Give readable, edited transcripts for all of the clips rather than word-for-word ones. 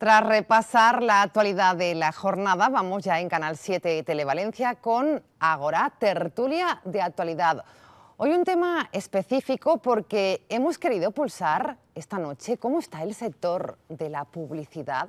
Tras repasar la actualidad de la jornada, vamos ya en Canal 7 Televalencia con Agora, tertulia de actualidad. Hoy un tema específico porque hemos querido pulsar esta noche cómo está el sector de la publicidad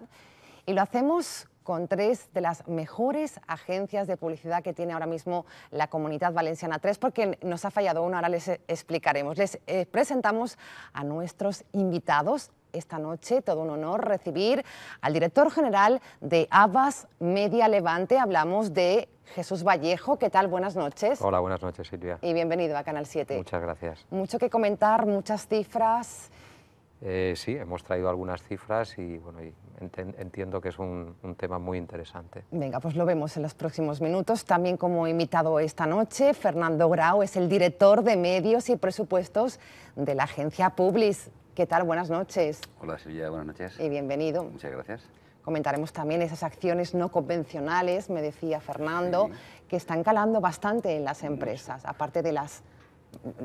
y lo hacemos con tres de las mejores agencias de publicidad que tiene ahora mismo la Comunitat Valenciana. Tres porque nos ha fallado una, ahora les explicaremos. Les presentamos a nuestros invitados. Esta noche, todo un honor recibir al director general de Havas Media Levante. Hablamos de Jesús Vallejo. ¿Qué tal? Buenas noches. Hola, buenas noches, Silvia. Y bienvenido a Canal 7. Muchas gracias. Mucho que comentar, muchas cifras. Sí, hemos traído algunas cifras y, bueno, entiendo que es un tema muy interesante. Venga, pues lo vemos en los próximos minutos. También como invitado esta noche, Fernando Grau es el director de medios y presupuestos de la agencia Publis. ¿Qué tal? Buenas noches. Hola Silvia, buenas noches. Y bienvenido. Muchas gracias. Comentaremos también esas acciones no convencionales, me decía Fernando, que están calando bastante en las empresas, aparte de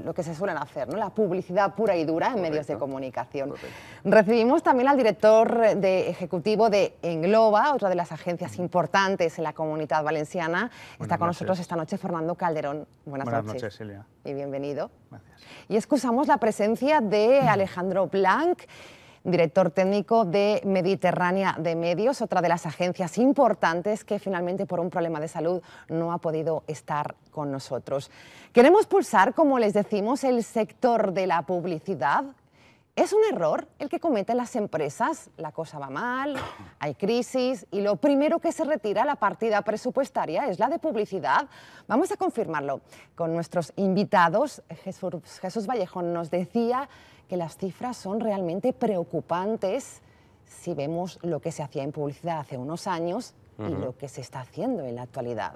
lo que se suelen hacer, ¿no? La publicidad pura y dura en medios de comunicación. Recibimos también al director ejecutivo de Engloba, otra de las agencias importantes en la Comunitat Valenciana. Está con nosotros esta noche Fernando Calderón. Buenas noches. Buenas noches, Silvia. Y bienvenido. Gracias. Y excusamos la presencia de Alejandro Blanc, director técnico de Mediterránea de Medios, otra de las agencias importantes que finalmente por un problema de salud no ha podido estar con nosotros. Queremos pulsar, como les decimos, el sector de la publicidad. ¿Es un error el que cometen las empresas? La cosa va mal, hay crisis y lo primero que se retira la partida presupuestaria es la de publicidad. Vamos a confirmarlo con nuestros invitados. Jesús Vallejo nos decía que las cifras son realmente preocupantes si vemos lo que se hacía en publicidad hace unos años y lo que se está haciendo en la actualidad.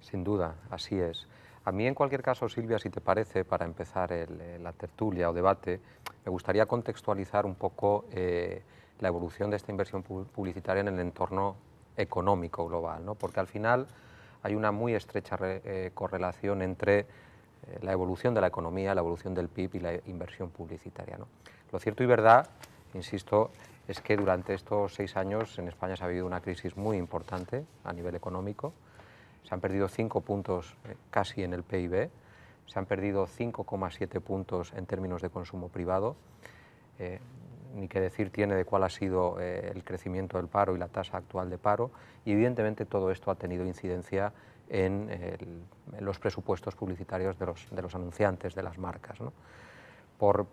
Sin duda, así es. A mí, en cualquier caso, Silvia, si te parece, para empezar la tertulia o debate, me gustaría contextualizar un poco la evolución de esta inversión publicitaria en el entorno económico global, ¿no? Porque al final hay una muy estrecha correlación entre la evolución de la economía, la evolución del PIB y la inversión publicitaria, ¿no? Lo cierto y verdad, insisto, es que durante estos 6 años en España se ha habido una crisis muy importante a nivel económico. Se han perdido 5 puntos casi en el PIB, se han perdido 5,7 puntos en términos de consumo privado. Ni que decir tiene de cuál ha sido el crecimiento del paro y la tasa actual de paro, y evidentemente todo esto ha tenido incidencia en los presupuestos publicitarios de los anunciantes, de las marcas, ¿no? Por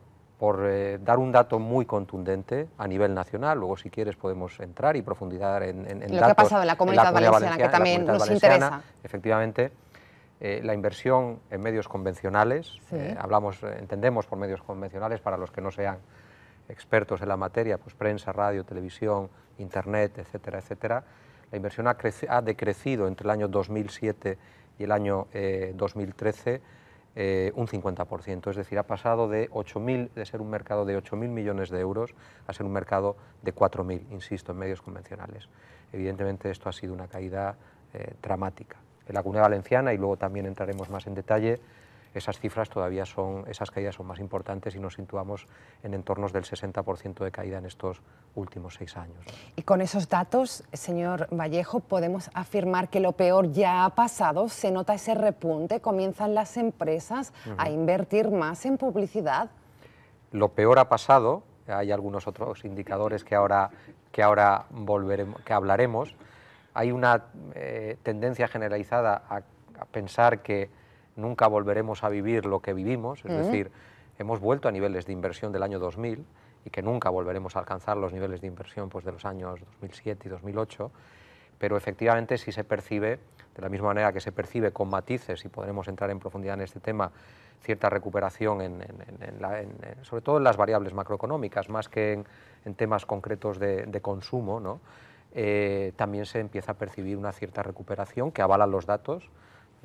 dar un dato muy contundente a nivel nacional, luego si quieres podemos entrar y profundizar en lo que ha pasado en la Comunidad Valenciana, que también nos interesa. Efectivamente, la inversión en medios convencionales, entendemos por medios convencionales, para los que no sean expertos en la materia, pues prensa, radio, televisión, internet, etcétera, etcétera. La inversión ha decrecido entre el año 2007 y el año 2013 un 50%, es decir, ha pasado de ser un mercado de 8.000 millones de euros a ser un mercado de 4.000, insisto, en medios convencionales. Evidentemente esto ha sido una caída dramática. En la Comunidad Valenciana, y luego también entraremos más en detalle, esas caídas son más importantes y nos situamos en entornos del 60% de caída en estos últimos 6 años, ¿no? Y con esos datos, señor Vallejo, podemos afirmar que lo peor ya ha pasado, se nota ese repunte, comienzan las empresas a invertir más en publicidad. Lo peor ha pasado, hay algunos otros indicadores que ahora hablaremos. Hay una tendencia generalizada a pensar que nunca volveremos a vivir lo que vivimos, es decir, hemos vuelto a niveles de inversión del año 2000 y que nunca volveremos a alcanzar los niveles de inversión pues, de los años 2007 y 2008, pero efectivamente sí se percibe, de la misma manera que se percibe con matices, y podremos entrar en profundidad en este tema, cierta recuperación sobre todo en las variables macroeconómicas, más que en temas concretos de consumo, ¿no? También se empieza a percibir una cierta recuperación que avalan los datos.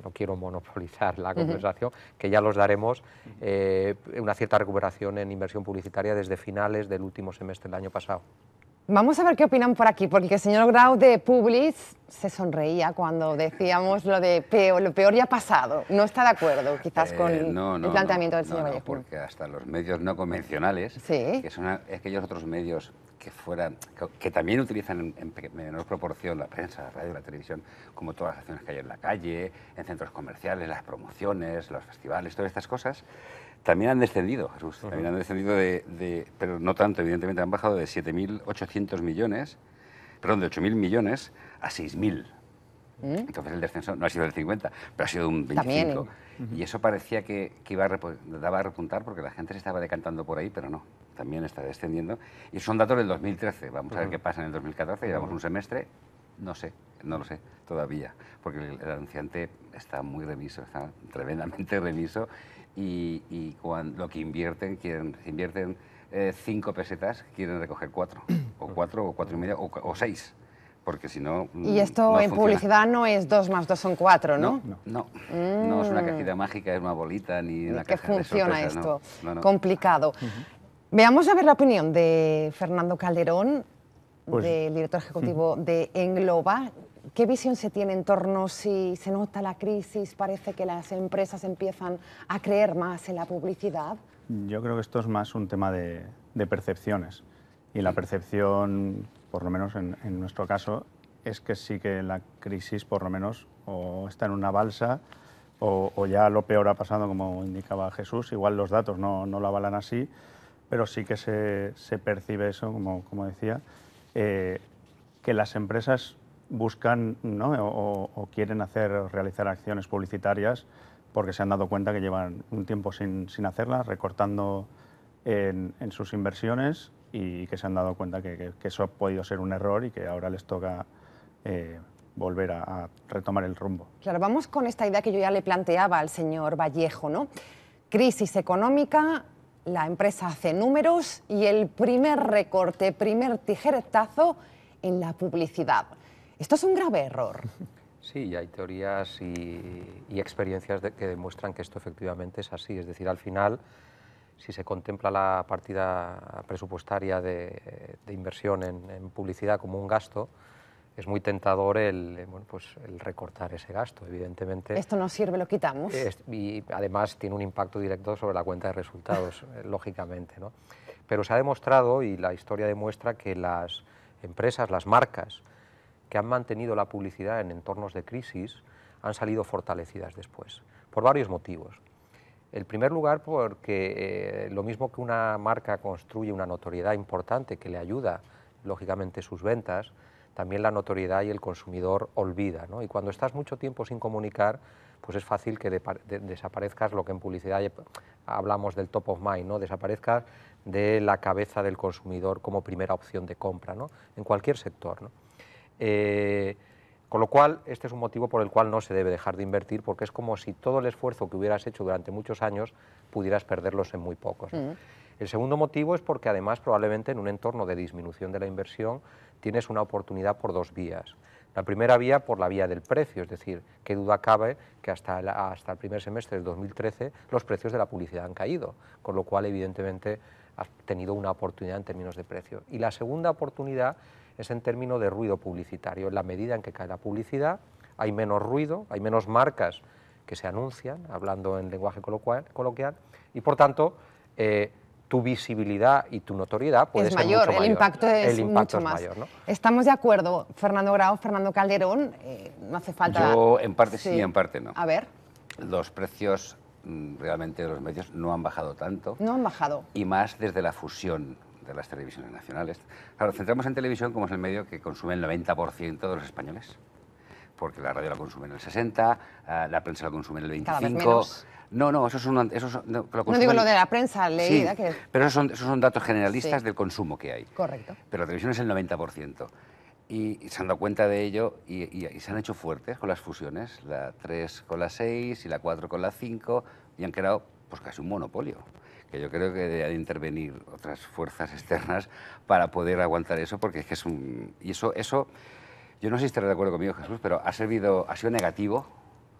No quiero monopolizar la conversación, que ya los daremos, una cierta recuperación en inversión publicitaria desde finales del último semestre del año pasado. Vamos a ver qué opinan por aquí, porque el señor Grau de Publis se sonreía cuando decíamos lo peor ya ha pasado. No está de acuerdo quizás con el planteamiento del señor Vallejo. Porque hasta los medios no convencionales, sí, que son aquellos otros medios que también utilizan en menor proporción la prensa, la radio, la televisión, como todas las acciones que hay en la calle, en centros comerciales, las promociones, los festivales, todas estas cosas, también han descendido, Jesús. También han descendido pero no tanto, evidentemente, han bajado de 7.800 millones, perdón, de 8.000 millones a 6.000. Entonces el descenso no ha sido del 50, pero ha sido de un 25. Y eso parecía que daba a repuntar porque la gente se estaba decantando por ahí, pero no, también está descendiendo. Y son datos del 2013, vamos a ver qué pasa en el 2014, llevamos un semestre, no sé, no lo sé todavía, porque el anunciante está muy remiso, está tremendamente remiso y cuando lo que invierten, si invierten 5 pesetas, quieren recoger 4, o 4, o 4,5, o 6. Porque si no. Y esto no en funciona. Publicidad no es 2 más 2 son 4, ¿no? No es una cajita mágica, es una bolita ni una ¿Qué caja de funciona sorpresas, esto? no. Complicado. Veamos a ver la opinión de Fernando Calderón, Pues, del director ejecutivo de Engloba. ¿Qué visión se tiene en torno si se nota la crisis? Parece que las empresas empiezan a creer más en la publicidad. Yo creo que esto es más un tema de percepciones. Y la percepción, por lo menos en nuestro caso, es que sí que la crisis, por lo menos, o está en una balsa o ya lo peor ha pasado, como indicaba Jesús. Igual los datos no lo avalan así, pero sí que se percibe eso, como decía, que las empresas buscan, ¿no? o quieren realizar acciones publicitarias porque se han dado cuenta que llevan un tiempo sin hacerlas, recortando en sus inversiones, y que se han dado cuenta que eso ha podido ser un error y que ahora les toca volver a retomar el rumbo. Claro, vamos con esta idea que yo ya le planteaba al señor Vallejo, ¿no? Crisis económica, la empresa hace números y el primer recorte, primer tijeretazo en la publicidad. Esto es un grave error. Sí, hay teorías y experiencias que demuestran que esto efectivamente es así. Es decir, al final, si se contempla la partida presupuestaria de inversión en publicidad como un gasto, es muy tentador el recortar ese gasto, evidentemente. Esto no sirve, lo quitamos. Y además tiene un impacto directo sobre la cuenta de resultados, lógicamente, ¿no? Pero se ha demostrado, y la historia demuestra, que las empresas, las marcas que han mantenido la publicidad en entornos de crisis han salido fortalecidas después, por varios motivos. En primer lugar, porque lo mismo que una marca construye una notoriedad importante que le ayuda, lógicamente, sus ventas, también la notoriedad y el consumidor olvida, ¿no? Y cuando estás mucho tiempo sin comunicar, pues es fácil que desaparezcas lo que en publicidad hablamos del top of mind, ¿no? Desaparezcas de la cabeza del consumidor como primera opción de compra, ¿no? En cualquier sector, ¿no? Con lo cual, este es un motivo por el cual no se debe dejar de invertir, porque es como si todo el esfuerzo que hubieras hecho durante muchos años pudieras perderlos en muy pocos, ¿no? El segundo motivo es porque además probablemente en un entorno de disminución de la inversión tienes una oportunidad por dos vías. La primera vía por la vía del precio, es decir, qué duda cabe que hasta el primer semestre del 2013 los precios de la publicidad han caído, con lo cual evidentemente has tenido una oportunidad en términos de precio. Y la segunda oportunidad es en términos de ruido publicitario. En la medida en que cae la publicidad, hay menos ruido, hay menos marcas que se anuncian, hablando en lenguaje coloquial, y por tanto, tu visibilidad y tu notoriedad puede ser mayor, mucho mayor. El impacto es mucho más. Mayor, ¿no? Estamos de acuerdo, Fernando Grau, Fernando Calderón, no hace falta... Yo en parte sí, en parte no. A ver. Los precios realmente de los medios no han bajado tanto. No han bajado. Y más desde la fusión de las televisiones nacionales. Claro, centramos en televisión como es el medio que consume el 90% de los españoles. Porque la radio la consume en el 60%, la prensa la consume en el 25%. Cada vez menos. No, eso es no digo lo de la prensa leída. Sí, que... pero esos son datos generalistas del consumo que hay. Correcto. Pero la televisión es el 90%. Y se han dado cuenta de ello y se han hecho fuertes con las fusiones, la 3 con la 6 y la 4 con la 5, y han creado pues casi un monopolio. Que yo creo que debe intervenir otras fuerzas externas para poder aguantar eso, porque es que es un... Y eso yo no sé si estarás de acuerdo conmigo, Jesús, pero ha sido negativo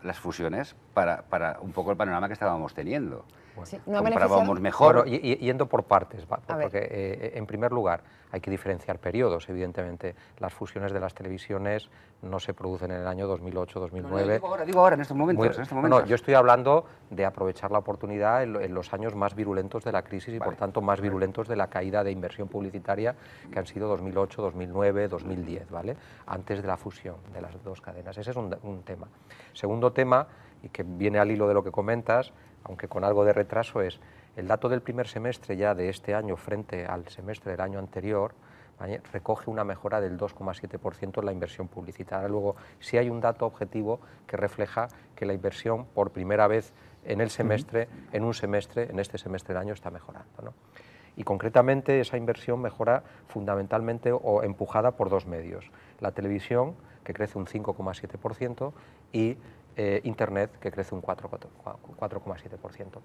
las fusiones para un poco el panorama que estábamos teniendo. Sí, no ha comprábamos beneficiado. mejor. Bueno, yendo por partes, A ver. porque en primer lugar hay que diferenciar periodos, evidentemente. Las fusiones de las televisiones no se producen en el año 2008, 2009. Digo ahora, en estos momentos. En estos momentos. No, yo estoy hablando de aprovechar la oportunidad en los años más virulentos de la crisis y, por tanto, más virulentos de la caída de inversión publicitaria, que han sido 2008, 2009, 2010, ¿vale? Antes de la fusión de las dos cadenas. Ese es un tema. Segundo tema, y que viene al hilo de lo que comentas, aunque con algo de retraso, es el dato del primer semestre ya de este año frente al semestre del año anterior, ¿vale? Recoge una mejora del 2,7% en la inversión publicitaria. Luego, sí hay un dato objetivo que refleja que la inversión, por primera vez en el semestre, en este semestre del año, está mejorando, ¿no? Y concretamente esa inversión mejora fundamentalmente o empujada por dos medios. La televisión, que crece un 5,7%, y Internet, que crece un 4,7%.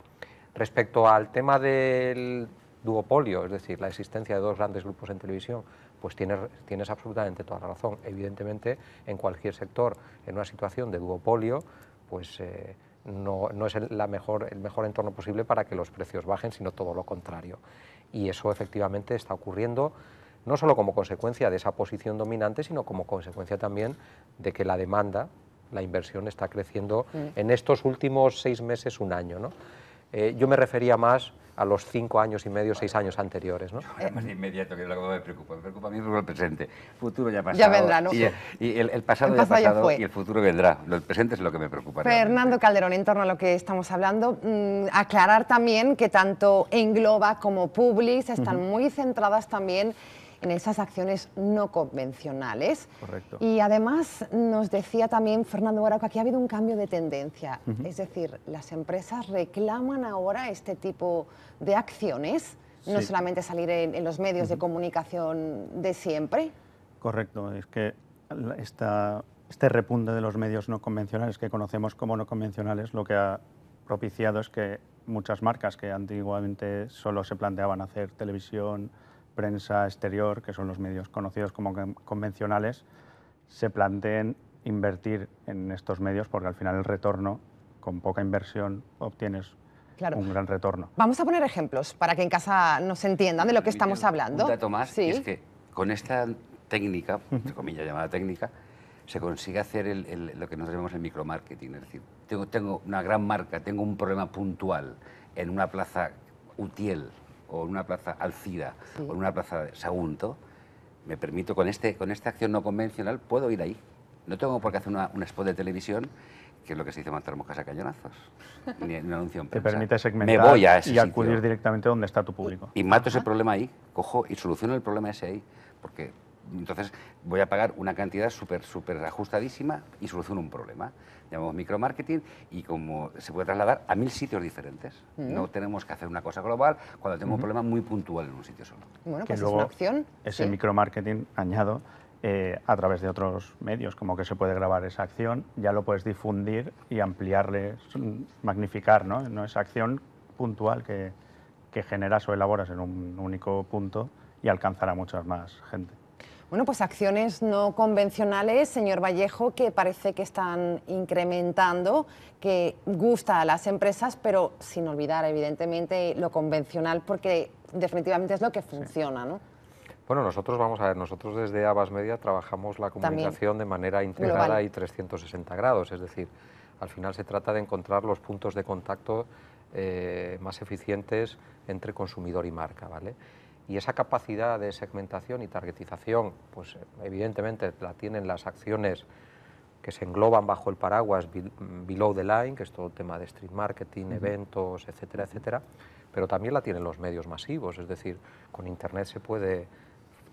Respecto al tema del duopolio, es decir, la existencia de dos grandes grupos en televisión, pues tienes absolutamente toda la razón. Evidentemente, en cualquier sector, en una situación de duopolio, pues no es el mejor entorno posible para que los precios bajen, sino todo lo contrario. Y eso efectivamente está ocurriendo, no solo como consecuencia de esa posición dominante, sino como consecuencia también de que la demanda, la inversión está creciendo en estos últimos 6 meses, un año, ¿no? Yo me refería más a los 5 años y medio, 6 años anteriores, ¿no? Más inmediato, que es lo que me preocupa a mí el presente. El futuro ya ha pasado. Ya vendrá, ¿no? Y el pasado ya ha pasado y el futuro vendrá. El presente es lo que me preocupa. Fernando Calderón, en torno a lo que estamos hablando, aclarar también que tanto Engloba como Publis están muy centradas también en esas acciones no convencionales. Correcto. Y además nos decía también Fernando ahora que aquí ha habido un cambio de tendencia. Es decir, las empresas reclaman ahora este tipo de acciones, no solamente salir en los medios de comunicación de siempre. Correcto, es que este repunte de los medios no convencionales, que conocemos como no convencionales, lo que ha propiciado es que muchas marcas que antiguamente solo se planteaban hacer televisión, prensa exterior, que son los medios conocidos como convencionales, se planteen invertir en estos medios, porque al final el retorno, con poca inversión, obtienes un gran retorno. Vamos a poner ejemplos para que en casa nos entiendan de lo que estamos hablando. Un dato más, sí. es que con esta técnica, entre comillas llamada técnica, se consigue hacer lo que nosotros llamamos el micromarketing. Es decir, tengo una gran marca, tengo un problema puntual en una plaza Utiel, o en una plaza Alcira, o en una plaza de Sagunto, me permito, con esta acción no convencional, puedo ir ahí. No tengo por qué hacer un spot de televisión, que es lo que se dice matar moscas a cañonazos, ni un anuncio en prensa. Te permite segmentar me voy a ese y sitio acudir directamente donde está tu público. y mato ese problema ahí, cojo y soluciono el problema ese ahí, porque entonces voy a pagar una cantidad súper ajustadísima y soluciono un problema. Llamamos micromarketing y como se puede trasladar a 1000 sitios diferentes. No tenemos que hacer una cosa global cuando tengo un problema muy puntual en un sitio solo. Bueno, Que pues es luego una opción. ese micromarketing, añado, a través de otros medios, como que se puede grabar esa acción, ya lo puedes difundir y ampliarle, magnificar, ¿no? Esa acción puntual que generas o elaboras en un único punto y alcanzar a mucha más gente. Bueno, pues acciones no convencionales, señor Vallejo, que parece que están incrementando, que gusta a las empresas, pero sin olvidar, evidentemente, lo convencional, porque definitivamente es lo que funciona, ¿no? Bueno, nosotros desde Abas Media trabajamos la comunicación de manera integrada global. y 360 grados, es decir, al final se trata de encontrar los puntos de contacto más eficientes entre consumidor y marca, ¿vale? Y esa capacidad de segmentación y targetización, pues evidentemente la tienen las acciones que se engloban bajo el paraguas below the line, que es todo el tema de street marketing, eventos, etcétera, etcétera, pero también la tienen los medios masivos, es decir, con Internet se puede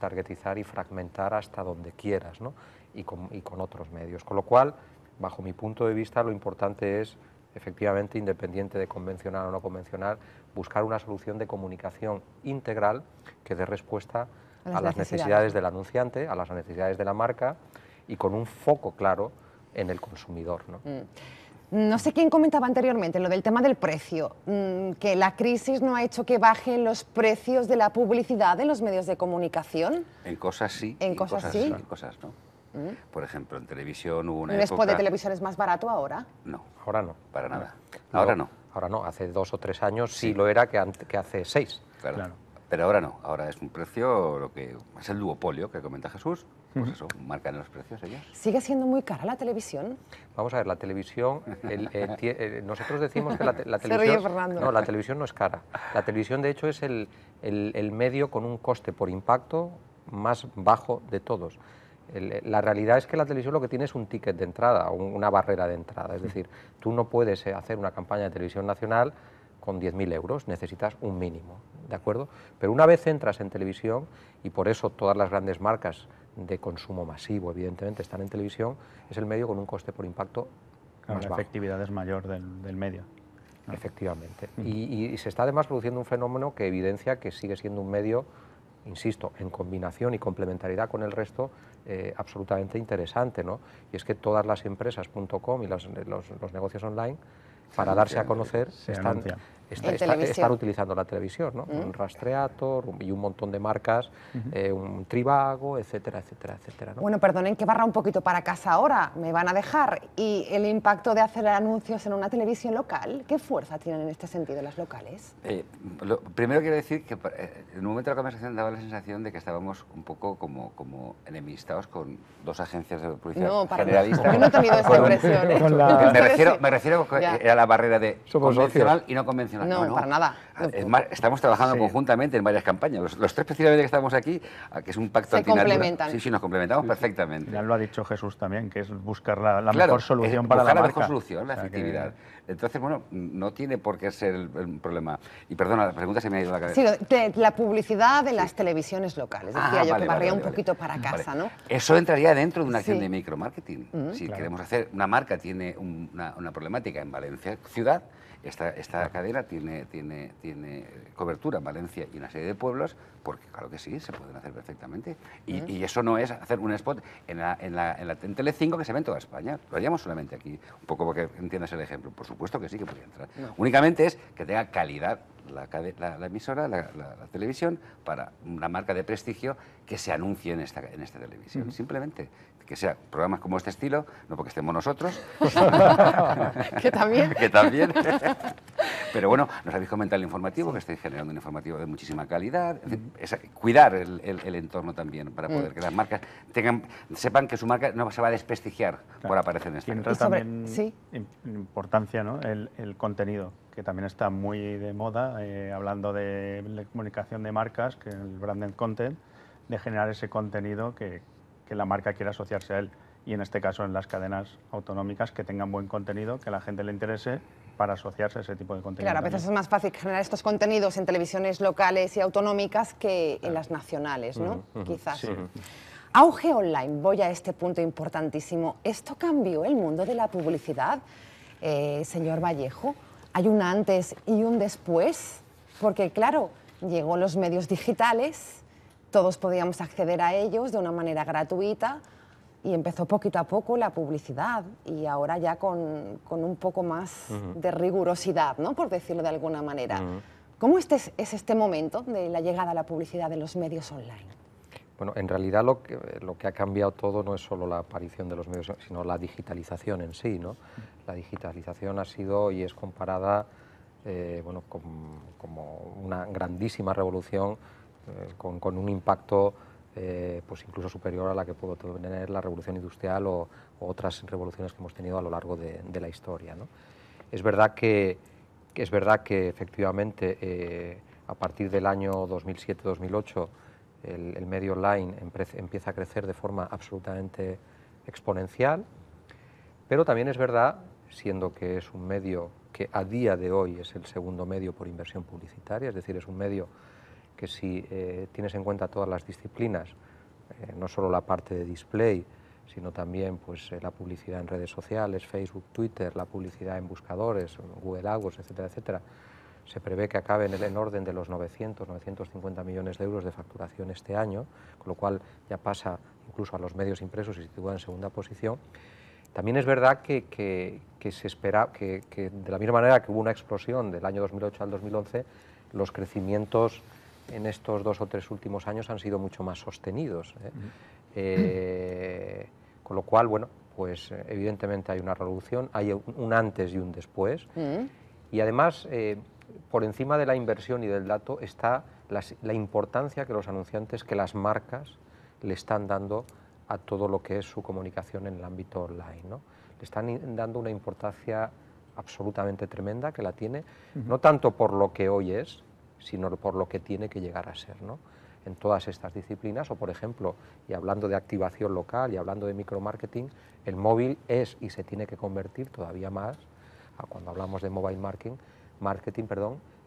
targetizar y fragmentar hasta donde quieras, ¿no? y con otros medios. Con lo cual, bajo mi punto de vista, lo importante es, efectivamente, independiente de convencional o no convencional, buscar una solución de comunicación integral que dé respuesta a las necesidades del anunciante, a las necesidades de la marca y con un foco claro en el consumidor, ¿no? No sé quién comentaba anteriormente lo del tema del precio, que la crisis no ha hecho que bajen los precios de la publicidad en los medios de comunicación. En cosas sí, en cosas sí, en cosas no. Por ejemplo, en televisión hubo una ¿Un época... spot de televisión es más barato ahora? No. Ahora no. Para nada. Ahora no. Ahora no, hace 2 o 3 años sí lo era que hace 6. Claro. Pero ahora no, ahora es un precio, lo que es el duopolio que comenta Jesús, pues eso, marcan los precios ellos. ¿Sigue siendo muy cara la televisión? Vamos a ver, la televisión, nosotros decimos que la Se televisión... ríe Fernando. No, la televisión no es cara. La televisión, de hecho, es el medio con un coste por impacto más bajo de todos. La realidad es que la televisión lo que tiene es un ticket de entrada, una barrera de entrada. Es decir, tú no puedes hacer una campaña de televisión nacional con 10.000 euros, necesitas un mínimo, ¿de acuerdo? Pero una vez entras en televisión, y por eso todas las grandes marcas de consumo masivo, evidentemente, están en televisión, es el medio con un coste por impacto Claro, más la bajo. efectividad es mayor del medio. ¿no? Efectivamente. Y se está además produciendo un fenómeno que evidencia que sigue siendo un medio, insisto, en combinación y complementariedad con el resto, absolutamente interesante, ¿no? Y es que todas las empresas.com y los negocios online, para darse a conocer, están utilizando la televisión, ¿no? Un Rastreator y un montón de marcas, un Trivago, etcétera, etcétera, etcétera, ¿no? Bueno, perdonen que barra un poquito para casa ahora, me van a dejar. ¿Y el impacto de hacer anuncios en una televisión local? ¿Qué fuerza tienen en este sentido las locales? Primero quiero decir que en un momento de la conversación daba la sensación de que estábamos un poco como enemistados con dos agencias de publicidad generalistas. Yo no he tenido esa impresión. Me refiero a la barrera de convencional y no convencional. No, para nada. Es más, estamos trabajando conjuntamente en varias campañas. Los tres precisamente que estamos aquí, que es un pacto antinatural. Complementan. Sí, nos complementamos perfectamente. Ya lo ha dicho Jesús también, que es buscar la mejor solución para la marca. La mejor solución, la efectividad. Entonces, bueno, no tiene por qué ser el problema. Y perdona, la pregunta se me ha ido a la cabeza. Sí, la publicidad en las televisiones locales. Decía yo que barría un poquito para casa, ¿no? Eso entraría dentro de una acción de micromarketing. Si queremos hacer, una marca tiene una problemática en Valencia ciudad, esta cadena tiene cobertura en Valencia y una serie de pueblos, porque claro que sí, se pueden hacer perfectamente. Y eso no es hacer un spot en Telecinco que se ve en toda España. Lo haríamos solamente aquí, un poco porque entiendas el ejemplo. Por supuesto que sí que podría entrar. No. Únicamente es que tenga calidad la emisora, la televisión, para una marca de prestigio que se anuncie en esta televisión. Simplemente que sea programas como este estilo, no porque estemos nosotros. Que también. Que también. Pero bueno, nos habéis comentado el informativo, que estáis generando un informativo de muchísima calidad. Cuidar el entorno también, para poder que las marcas sepan que su marca no se va a desprestigiar por aparecer en esta. Tiene también importancia, ¿no? el contenido, que también está muy de moda, hablando de la comunicación de marcas, que el branded content, de generar ese contenido que la marca quiera asociarse a él. Y en este caso en las cadenas autonómicas, que tengan buen contenido, que a la gente le interese para asociarse a ese tipo de contenido. Claro, a veces es más fácil generar estos contenidos en televisiones locales y autonómicas que en las nacionales, ¿no? Quizás. Sí. Auge online, voy a este punto importantísimo. ¿Esto cambió el mundo de la publicidad, señor Vallejo? ¿Hay un antes y un después? Porque claro, llegó los medios digitales, todos podíamos acceder a ellos de una manera gratuita y empezó poquito a poco la publicidad y ahora ya con un poco más de rigurosidad, ¿no? Por decirlo de alguna manera. ¿Cómo es este momento de la llegada a la publicidad de los medios online? Bueno, en realidad lo que ha cambiado todo no es solo la aparición de los medios, sino la digitalización en sí, ¿no? La digitalización ha sido y es comparada bueno, como una grandísima revolución con un impacto pues incluso superior a la que pudo tener la revolución industrial o otras revoluciones que hemos tenido a lo largo de la historia, ¿no? Es verdad que efectivamente a partir del año 2007-2008 el medio online empieza a crecer de forma absolutamente exponencial, pero también es verdad, siendo que es un medio que a día de hoy es el segundo medio por inversión publicitaria, es decir, es un medio que si tienes en cuenta todas las disciplinas, no solo la parte de display, sino también pues, la publicidad en redes sociales, Facebook, Twitter, la publicidad en buscadores, Google AdWords, etcétera, etcétera, se prevé que acabe en orden de los 900-950 millones de euros de facturación este año, con lo cual ya pasa incluso a los medios impresos y se sitúa en segunda posición. También es verdad que se espera que de la misma manera que hubo una explosión del año 2008 al 2011, los crecimientos en estos 2 o 3 últimos años han sido mucho más sostenidos. Con lo cual, bueno, pues evidentemente hay una revolución, hay un antes y un después, Y además, por encima de la inversión y del dato está la importancia que los anunciantes, que las marcas le están dando a todo lo que es su comunicación en el ámbito online, ¿no? Le están dando una importancia absolutamente tremenda, que la tiene, no tanto por lo que hoy es, sino por lo que tiene que llegar a ser, ¿no? En todas estas disciplinas, o por ejemplo, y hablando de activación local y hablando de micromarketing, el móvil es y se tiene que convertir todavía más, cuando hablamos de mobile marketing,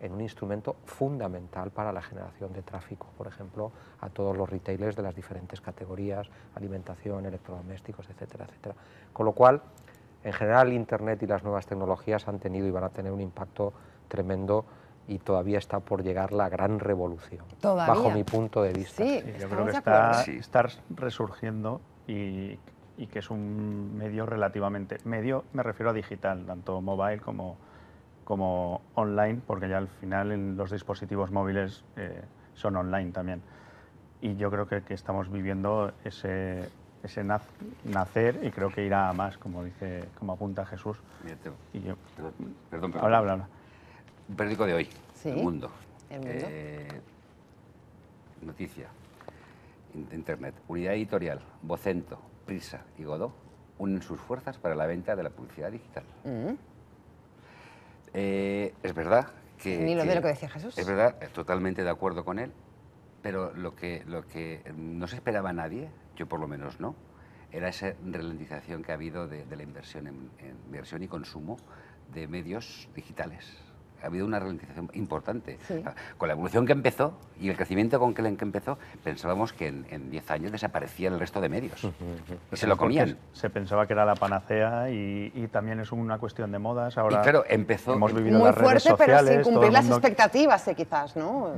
en un instrumento fundamental para la generación de tráfico, por ejemplo, a todos los retailers de las diferentes categorías, alimentación, electrodomésticos, etcétera, etcétera. Con lo cual, en general, Internet y las nuevas tecnologías han tenido y van a tener un impacto tremendo, y todavía está por llegar la gran revolución, bajo mi punto de vista. Sí, yo creo que está resurgiendo y que es un medio relativamente... Medio me refiero a digital, tanto mobile como online, porque ya al final en los dispositivos móviles son online también. Y yo creo que estamos viviendo ese nacer, y creo que irá a más, como apunta Jesús. Mira, Y yo, perdón. Habla. Un periódico de hoy, Sí. El Mundo. El Mundo. Noticia. Internet. Unidad editorial, Vocento, Prisa y Godó unen sus fuerzas para la venta de la publicidad digital. Es verdad que... Ni lo de lo que decía Jesús. Es verdad, totalmente de acuerdo con él, pero lo que no se esperaba nadie, yo por lo menos no, era esa ralentización que ha habido de la inversión en inversión y consumo de medios digitales. Ha habido una ralentización importante. Sí. Con la evolución que empezó y el crecimiento con que empezó, pensábamos que en 10 años desaparecían el resto de medios. Y se lo comían. Se pensaba que era la panacea, y también es una cuestión de modas. Ahora y claro, empezó... hemos vivido muy las redes fuerte, sociales, pero sin cumplir las mundo... expectativas, quizás, ¿no?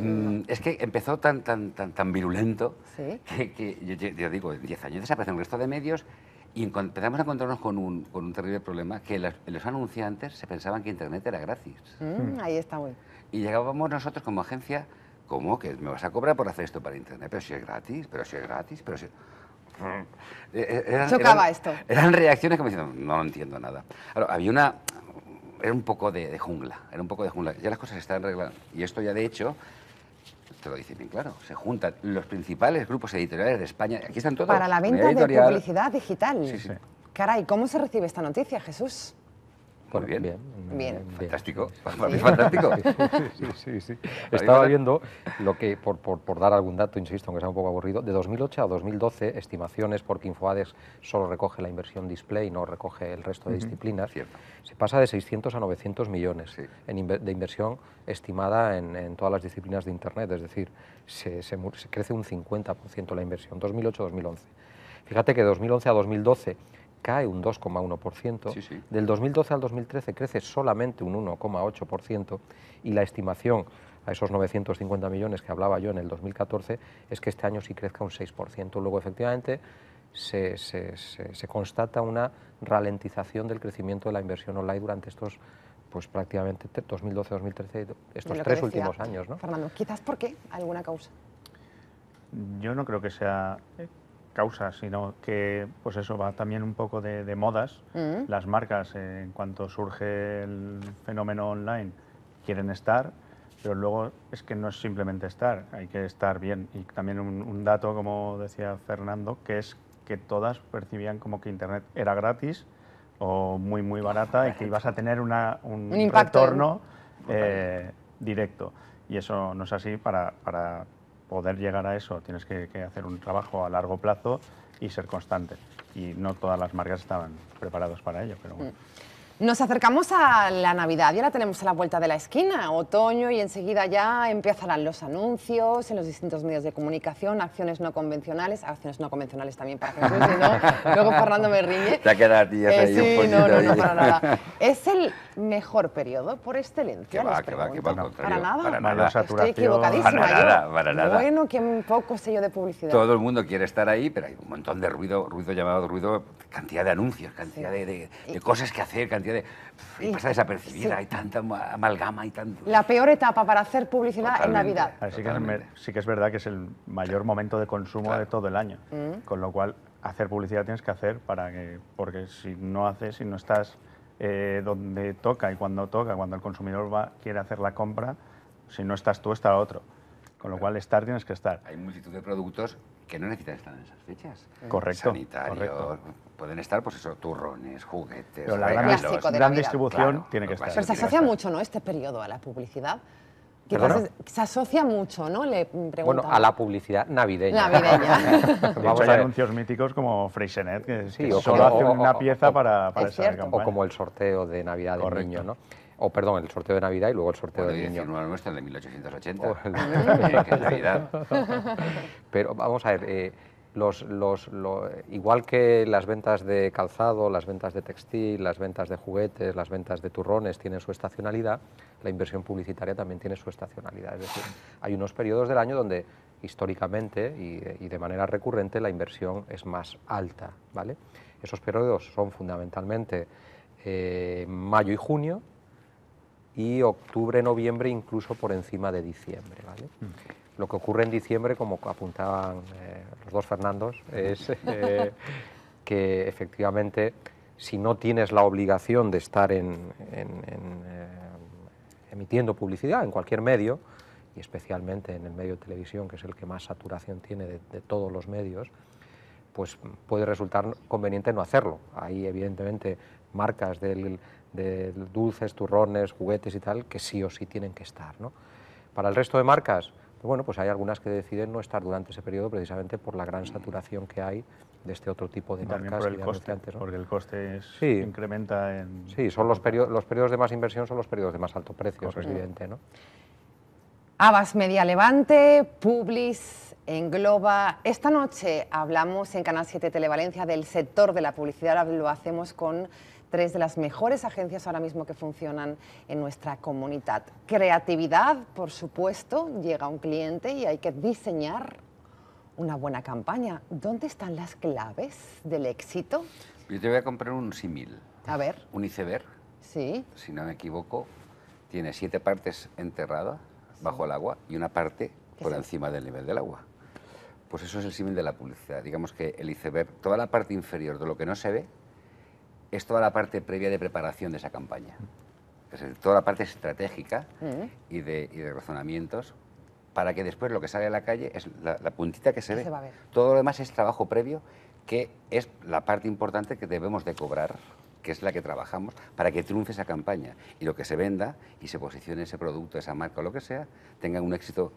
Es que empezó tan virulento, Sí. que yo digo, en 10 años desaparecen el resto de medios, y empezamos a encontrarnos con un terrible problema, que los anunciantes se pensaban que Internet era gratis. Ahí está muy. Y llegábamos nosotros como agencia, ¿cómo? ¿Que me vas a cobrar por hacer esto para Internet? Pero si es gratis, pero si... Chocaba esto. Eran reacciones que me decían, no entiendo nada. Ahora, era un poco de jungla, Ya las cosas se están arreglando. Y esto ya, de hecho, te lo dice bien claro, se juntan los principales grupos editoriales de España, aquí están todos. Para la venta de publicidad digital. Sí. Caray, ¿cómo se recibe esta noticia, Jesús? Muy bien. Bien. Fantástico. Sí. Para mí es fantástico. Sí. Estaba viendo lo que, por dar algún dato, insisto, aunque sea un poco aburrido, de 2008 a 2012, estimaciones, porque InfoAdex solo recoge la inversión display, no recoge el resto de disciplinas, Cierto. se pasa de 600 a 900 millones Sí. de inversión estimada en todas las disciplinas de Internet, es decir, se crece un 50% la inversión, 2008-2011. Fíjate que de 2011 a 2012 cae un 2,1%, Sí. del 2012 al 2013 crece solamente un 1,8%, y la estimación a esos 950 millones que hablaba yo en el 2014 es que este año sí crezca un 6%. Luego, efectivamente, se constata una ralentización del crecimiento de la inversión online durante estos, pues prácticamente 2012-2013, estos 3 últimos años, ¿no? Fernando, quizás ¿por qué? ¿Alguna causa? Yo no creo que sea causa, sino que pues eso va también un poco de modas. Las marcas, en cuanto surge el fenómeno online, quieren estar, pero luego es que no es simplemente estar, hay que estar bien. Y también un dato, como decía Fernando, que es que todas percibían como que Internet era gratis o muy barata, y que ibas a tener un impacto, retorno directo. Y eso no es así. Para poder llegar a eso tienes que hacer un trabajo a largo plazo y ser constante. Y no todas las marcas estaban preparadas para ello, pero bueno. Nos acercamos a la Navidad, ya la tenemos a la vuelta de la esquina, otoño, y enseguida ya empezarán los anuncios en los distintos medios de comunicación, acciones no convencionales también para Jesús, si no, luego Fernando me riñe. Te ha quedado ahí un poquito no, ahí. para nada. ¿Es el mejor periodo por excelencia? Que va, al contrario. Para nada. Para nada. Estoy equivocadísima. Para nada. Bueno, qué poco sé yo de publicidad. Todo el mundo quiere estar ahí, pero hay un montón de ruido llamado ruido, cantidad de anuncios, cantidad de cosas que hacer, cantidad de... Y pasa desapercibida, hay tanta amalgama y tanto... La peor etapa para hacer publicidad Totalmente. en Navidad. Sí que es verdad que es el mayor momento de consumo de todo el año, con lo cual hacer publicidad tienes que hacer porque si no estás donde toca y cuando toca, cuando el consumidor quiere hacer la compra, si no estás tú, está otro. Con lo cual, estar tienes que estar. Hay multitud de productos que no necesitan estar en esas fechas. Correcto. Sanitarios, correcto. pueden estar, pues eso, turrones, juguetes, Pero la regalos. Clásico de gran Navidad. distribución Claro, tiene que lo estar. clásico. Pero se tiene que asocia estar. mucho, ¿no?, este periodo a la publicidad. ¿Perdona? Quizás se asocia mucho, ¿no? Le preguntaba. Bueno, a la publicidad navideña. Navideña. De hecho, Vamos hay a ver. anuncios míticos como Freixenet, que, Sí, que o solo como- hacen una o- pieza o- para Es esa cierto. campaña. O como el sorteo de Navidad del Correcto. niño, ¿no? O perdón, el sorteo de Navidad y luego el sorteo Puedo del decir niño. uno nuestro, el de 1880, Oh, el- que es Navidad. Pero vamos a ver, igual que las ventas de calzado, las ventas de textil, las ventas de juguetes, las ventas de turrones tienen su estacionalidad, la inversión publicitaria también tiene su estacionalidad. Es decir, hay unos periodos del año donde históricamente y de manera recurrente la inversión es más alta, ¿vale? Esos periodos son fundamentalmente mayo y junio, y octubre, noviembre, incluso por encima de diciembre, ¿vale? Lo que ocurre en diciembre, como apuntaban los dos Fernandos, es que efectivamente, si no tienes la obligación de estar emitiendo publicidad en cualquier medio, y especialmente en el medio de televisión, que es el que más saturación tiene de todos los medios, pues puede resultar conveniente no hacerlo. Hay evidentemente marcas de dulces, turrones, juguetes y tal, que sí o sí tienen que estar, ¿no? Para el resto de marcas, bueno, pues hay algunas que deciden no estar durante ese periodo precisamente por la gran saturación que hay de este otro tipo de Y también marcas por y el de coste, anunciantes, ¿no? porque el coste Sí. incrementa en... Sí, son los periodos de más inversión, son los periodos de más alto precio, eso es Correcto. evidente, ¿no? Abas Media Levante, Publis, Engloba. Esta noche hablamos en Canal 7 Televalencia del sector de la publicidad. Ahora lo hacemos con tres de las mejores agencias ahora mismo que funcionan en nuestra comunidad. Creatividad, por supuesto, llega un cliente y hay que diseñar una buena campaña. ¿Dónde están las claves del éxito? Yo te voy a comprar un símil. A ver, Un iceberg, sí. si no me equivoco, tiene 7 partes enterradas bajo el agua y una parte ¿Qué por es? encima del nivel del agua. Pues eso es el símil de la publicidad. Digamos que el iceberg, toda la parte inferior de lo que no se ve, es toda la parte previa de preparación de esa campaña. Es decir, toda la parte estratégica y de razonamientos para que después lo que sale a la calle es la puntita que se Que ve. se va a ver. Todo lo demás es trabajo previo, que es la parte importante que debemos de cobrar, que es la que trabajamos para que triunfe esa campaña y lo que se venda y se posicione ese producto, esa marca o lo que sea, tenga un éxito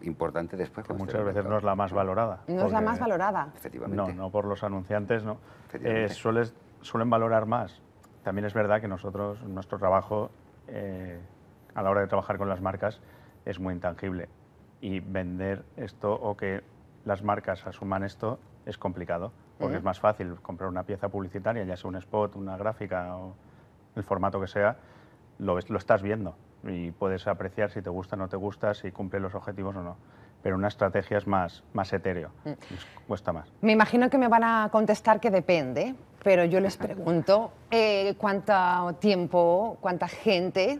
importante después. que cuando esté muchas en el veces no mercado. es la más valorada. No es la porque- más valorada. Efectivamente. No por los anunciantes, no. Efectivamente. Suelen valorar más. También es verdad que nosotros, nuestro trabajo, a la hora de trabajar con las marcas, es muy intangible. Y vender esto o que las marcas asuman esto es complicado, porque es más fácil comprar una pieza publicitaria, ya sea un spot, una gráfica o el formato que sea, lo estás viendo y puedes apreciar si te gusta o no te gusta, si cumple los objetivos o no. Pero una estrategia es más etéreo, cuesta más. Me imagino que me van a contestar que depende, pero yo les pregunto cuánto tiempo, cuánta gente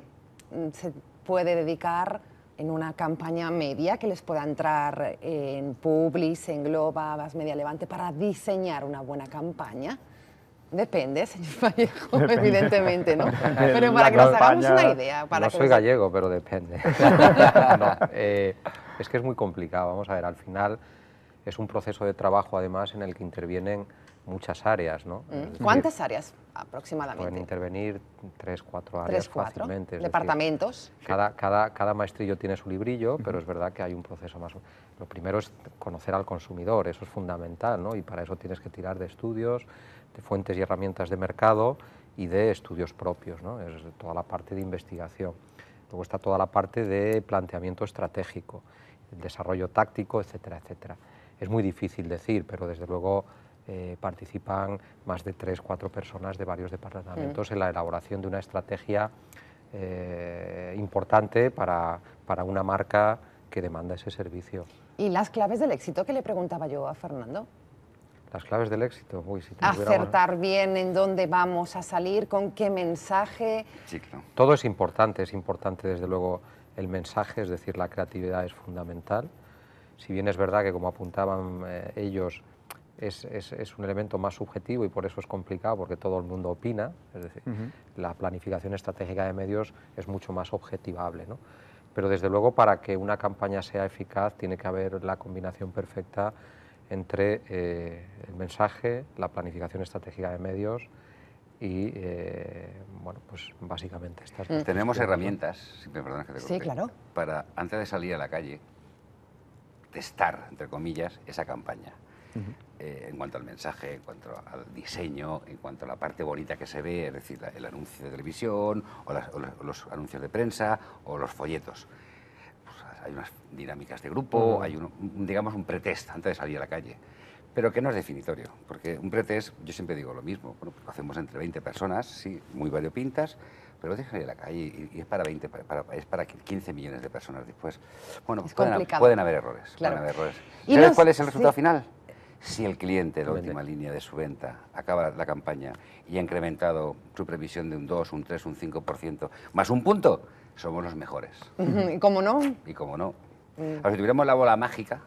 se puede dedicar en una campaña media que les pueda entrar en Publis, en Engloba, Abas Media Levante para diseñar una buena campaña. Depende, señor Vallejo, evidentemente, ¿no? Pero para que nos hagamos una idea. Para No que soy nos- gallego, pero depende. No, es que es muy complicado. Vamos a ver, al final es un proceso de trabajo, además, en el que intervienen muchas áreas, ¿no? Es decir, ¿Cuántas áreas pueden aproximadamente? intervenir 3, 4 áreas 3, 4 fácilmente. es decir, departamentos. cada maestrillo tiene su librillo, pero es verdad que hay un proceso más. Lo primero es conocer al consumidor, eso es fundamental, ¿no? Y para eso tienes que tirar de estudios, de fuentes y herramientas de mercado y de estudios propios, ¿no? Es toda la parte de investigación. Luego está toda la parte de planteamiento estratégico, el desarrollo táctico, etcétera, etcétera. Es muy difícil decir, pero desde luego participan más de 3, 4 personas de varios departamentos en la elaboración de una estrategia importante para una marca que demanda ese servicio. ¿Y las claves del éxito que le preguntaba yo a Fernando? Las claves del éxito, uy, si tuviéramos- Acertar bien en dónde vamos a salir, con qué mensaje. Sí, claro. Todo es importante desde luego el mensaje, es decir, la creatividad es fundamental. Si bien es verdad que, como apuntaban ellos, es un elemento más subjetivo y por eso es complicado, porque todo el mundo opina, es decir, la planificación estratégica de medios es mucho más objetivable, ¿no? Pero desde luego, para que una campaña sea eficaz tiene que haber la combinación perfecta entre el mensaje, la planificación estratégica de medios y, bueno, pues básicamente estas dos Tenemos cuestiones, ¿no? herramientas, si me perdonas que te corte, Sí, claro. para, antes de salir a la calle, testar, entre comillas, esa campaña. En cuanto al mensaje, en cuanto al diseño, en cuanto a la parte bonita que se ve, es decir, el anuncio de televisión, o los anuncios de prensa, o los folletos. Pues hay unas dinámicas de grupo, hay digamos un pretest antes de salir a la calle, pero que no es definitorio, porque un pretest, yo siempre digo lo mismo, bueno, lo hacemos entre 20 personas, sí, muy variopintas, pero deja salir a la calle y es para 20, es para 15 millones de personas después. Bueno, pueden haber errores. Claro. Pueden haber errores. ¿Y ¿Sabes cuál es el resultado sí. final? Si el cliente, en la última línea de su venta, acaba la campaña y ha incrementado su previsión de un 2, un 3, un 5%, más un punto, somos los mejores. ¿Y cómo no? Y como no. Ahora, si tuviéramos la bola mágica,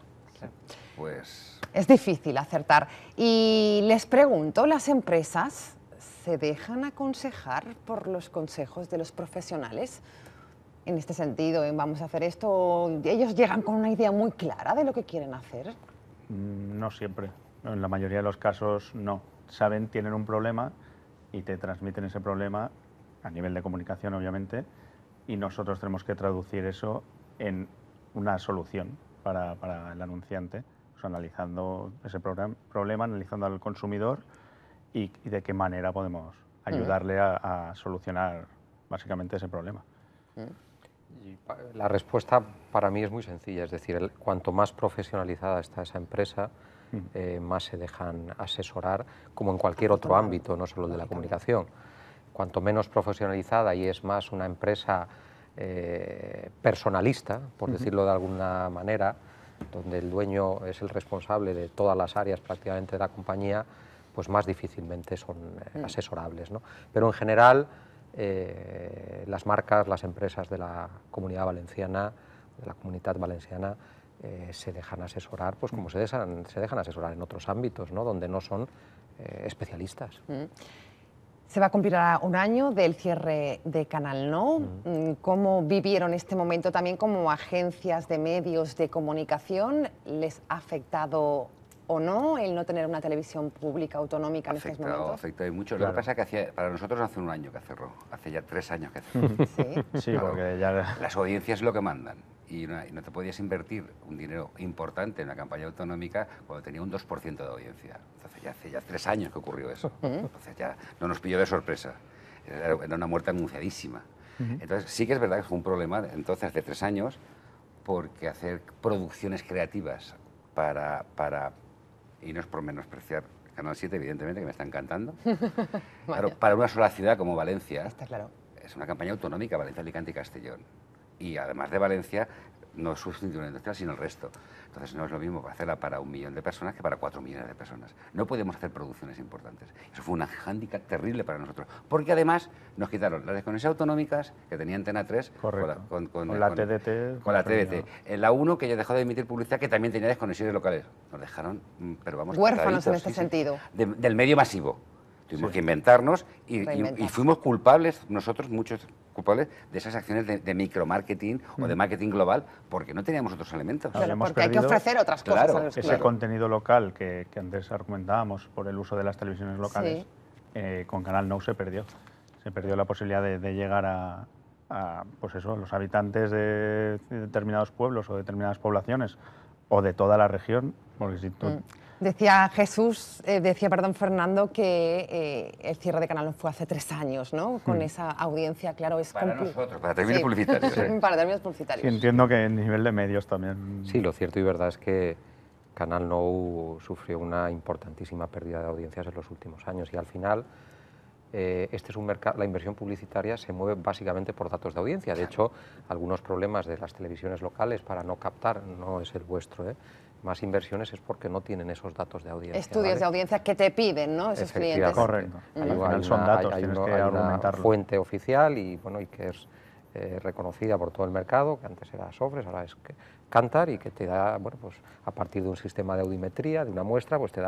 pues... Es difícil acertar. Y les pregunto, ¿las empresas se dejan aconsejar por los consejos de los profesionales? En este sentido, vamos a hacer esto, ¿ellos llegan con una idea muy clara de lo que quieren hacer? No siempre. En la mayoría de los casos no. Saben, tienen un problema y te transmiten ese problema a nivel de comunicación, obviamente, y nosotros tenemos que traducir eso en una solución para el anunciante, pues analizando ese problema, analizando al consumidor y de qué manera podemos ayudarle a solucionar básicamente ese problema. Y la respuesta para mí es muy sencilla, es decir, cuanto más profesionalizada está esa empresa, más se dejan asesorar, como en cualquier otro ámbito, no solo el de la comunicación. Cuanto menos profesionalizada y es más una empresa personalista, por decirlo de alguna manera, donde el dueño es el responsable de todas las áreas prácticamente de la compañía, pues más difícilmente son asesorables, ¿no? Pero en general, las marcas, las empresas de la Comunidad Valenciana, de la Comunidad Valenciana, se dejan asesorar, pues como se dejan asesorar en otros ámbitos, ¿no? Donde no son especialistas. Se va a cumplir un año del cierre de Canal Nou. ¿Cómo vivieron este momento también como agencias de medios de comunicación? ¿Les ha afectado o no el no tener una televisión pública autonómica en estos momentos? Afectó y mucho. Claro. Lo que pasa es que para nosotros hace un año que cerró, hace ya 3 años que cerró. Sí. Sí, Claro, porque ya... las audiencias es lo que mandan y no te podías invertir un dinero importante en una campaña autonómica cuando tenía un 2% de audiencia. Entonces ya hace 3 años que ocurrió eso. Entonces ya no nos pilló de sorpresa. Era una muerte anunciadísima. Entonces sí que es verdad que fue un problema entonces de 3 años, porque hacer producciones creativas y no es por menospreciar Canal 7, evidentemente, que me está encantando, claro, para una sola ciudad como Valencia, Está claro. es una campaña autonómica, Valencia, Alicante y Castellón. Y además de Valencia, no es su cinturón industrial, sino el resto. Entonces no es lo mismo hacerla para 1 millón de personas que para 4 millones de personas. No podemos hacer producciones importantes. Eso fue un hándicap terrible para nosotros. Porque además nos quitaron las desconexiones autonómicas que tenía Antena 3 con la TDT. Con la TDT. En la 1, que ya dejó de emitir publicidad, que también tenía desconexiones locales. Nos dejaron, pero vamos... Huérfanos en este sentido. Del medio masivo. Tuvimos que inventarnos y fuimos culpables, nosotros, muchos culpables, de esas acciones de micromarketing o de marketing global, porque no teníamos otros elementos. Claro, porque hay que ofrecer otras cosas a los ese clientes. contenido local que antes argumentábamos por el uso de las televisiones locales, con Canal Nou se perdió. Se perdió la posibilidad de llegar a pues eso, los habitantes de determinados pueblos o determinadas poblaciones o de toda la región, porque si tú... Decía Fernando, que el cierre de Canal Nou fue hace 3 años, ¿no? Con esa audiencia, claro, es para nosotros, para términos publicitarios. Para términos publicitarios. Sí, entiendo que en nivel de medios también... Sí, lo cierto y verdad es que Canal Nou sufrió una importantísima pérdida de audiencias en los últimos años y al final este es un mercado, la inversión publicitaria se mueve básicamente por datos de audiencia. De hecho, algunos problemas de las televisiones locales para no captar, no es el vuestro, más inversiones es porque no tienen esos datos de audiencia. Estudios de audiencia que te piden, ¿no? Esos clientes. Correcto. Hay son datos, tienes que hay una argumentarlo. fuente oficial y bueno, y que es reconocida por todo el mercado, que antes era Sofres, ahora es Kantar, y que te da, bueno, pues a partir de un sistema de audiometría, de una muestra, pues te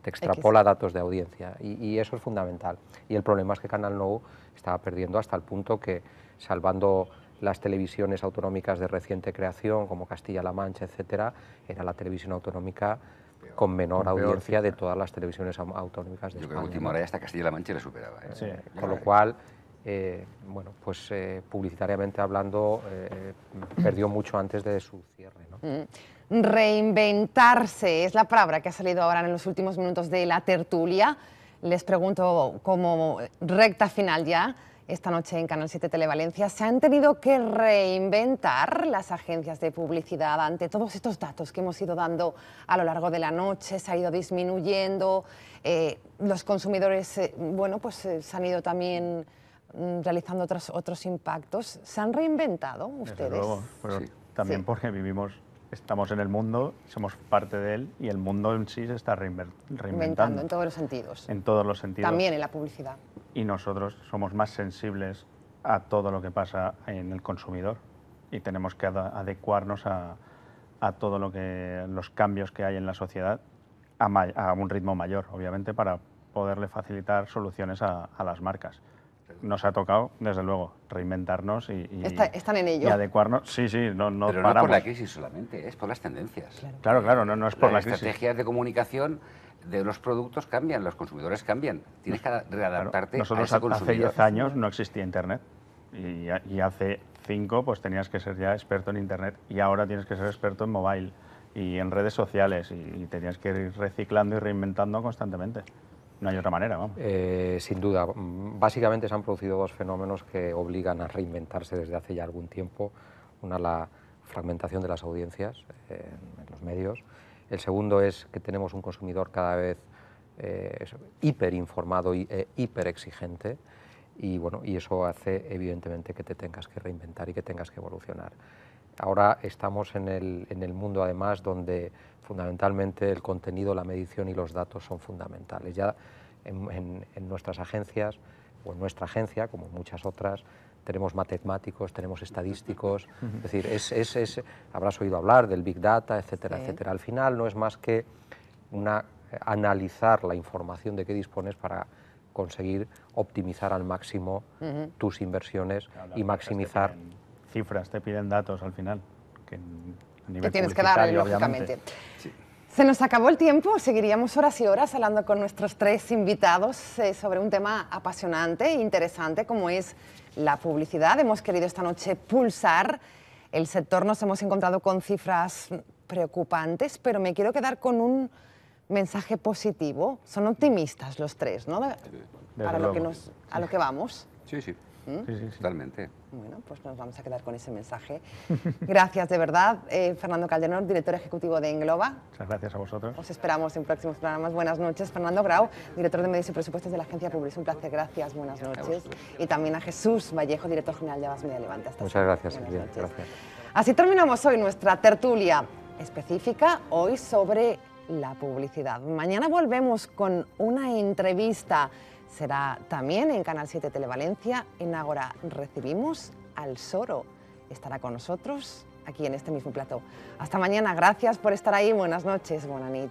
extrapola datos de audiencia, y eso es fundamental. Y el problema es que Canal Nou estaba perdiendo hasta el punto que, salvando las televisiones autonómicas de reciente creación, como Castilla-La Mancha, etcétera, era la televisión autonómica con menor audiencia de todas las televisiones autonómicas de España. Yo creo que última hora ya hasta Castilla-La Mancha le superaba. Sí. Con lo cual, bueno, pues publicitariamente hablando, perdió mucho antes de su cierre, ¿no? Reinventarse es la palabra que ha salido ahora en los últimos minutos de la tertulia. Les pregunto, como recta final ya, esta noche en Canal 7 Televalencia, ¿se han tenido que reinventar las agencias de publicidad ante todos estos datos que hemos ido dando a lo largo de la noche? ¿Se ha ido disminuyendo? Los consumidores, bueno, pues se han ido también realizando otros impactos. ¿Se han reinventado ustedes? Desde luego, pero Sí. también Sí. porque estamos en el mundo, somos parte de él y el mundo en sí se está reinventando. En todos los sentidos. En todos los sentidos. También en la publicidad. Y nosotros somos más sensibles a todo lo que pasa en el consumidor y tenemos que adecuarnos a todo los cambios que hay en la sociedad a un ritmo mayor, obviamente, para poderle facilitar soluciones a las marcas. Nos ha tocado, desde luego, reinventarnos y Están en ello. y adecuarnos. Sí, sí, no Pero no paramos. por la crisis solamente, es por las tendencias. Claro, no es por la Las crisis. estrategias de comunicación de los productos cambian, los consumidores cambian. Tienes que readaptarte a Nosotros ese hace consumidor. 10 años no existía Internet y hace 5 pues tenías que ser ya experto en Internet y ahora tienes que ser experto en mobile y en redes sociales y tenías que ir reciclando y reinventando constantemente. No hay otra manera, vamos. Sin duda. Básicamente se han producido dos fenómenos que obligan a reinventarse desde hace ya algún tiempo. Una, la fragmentación de las audiencias en los medios. El segundo es que tenemos un consumidor cada vez hiperinformado y hiperexigente. Y, bueno, y eso hace evidentemente que te tengas que reinventar y que tengas que evolucionar. Ahora estamos en el mundo, además, donde fundamentalmente el contenido, la medición y los datos son fundamentales. Ya en nuestras agencias, o en nuestra agencia, como muchas otras, tenemos matemáticos, tenemos estadísticos, es decir, habrás oído hablar del Big Data, etcétera, Sí. etcétera. Al final no es más que analizar la información de que dispones para conseguir optimizar al máximo tus inversiones y maximizar. Cifras, te piden datos al final, que a nivel Que tienes que dar, publicitario, lógicamente. obviamente. Se nos acabó el tiempo, seguiríamos horas y horas hablando con nuestros tres invitados sobre un tema apasionante e interesante como es la publicidad. Hemos querido esta noche pulsar el sector, nos hemos encontrado con cifras preocupantes, pero me quiero quedar con un mensaje positivo. Son optimistas los tres, ¿no? Para lo que a lo que vamos. Sí, sí, Sí. totalmente. Bueno, pues nos vamos a quedar con ese mensaje. Gracias de verdad, Fernando Calderón, director ejecutivo de Engloba. Muchas gracias a vosotros. Os esperamos en próximos programas. Buenas noches. Fernando Grau, director de Medios y Presupuestos de la Agencia Publis. Un placer, gracias. Buenas noches. Y también a Jesús Vallejo, director general de Abas Media Levante. Hasta Muchas siempre. gracias, Buenas Silvia. noches. Gracias. Así terminamos hoy nuestra tertulia específica, hoy sobre la publicidad. Mañana volvemos con una entrevista. Será también en Canal 7 Televalencia. En Ágora recibimos al Soro. Estará con nosotros aquí en este mismo plató. Hasta mañana. Gracias por estar ahí. Buenas noches. Buena nit.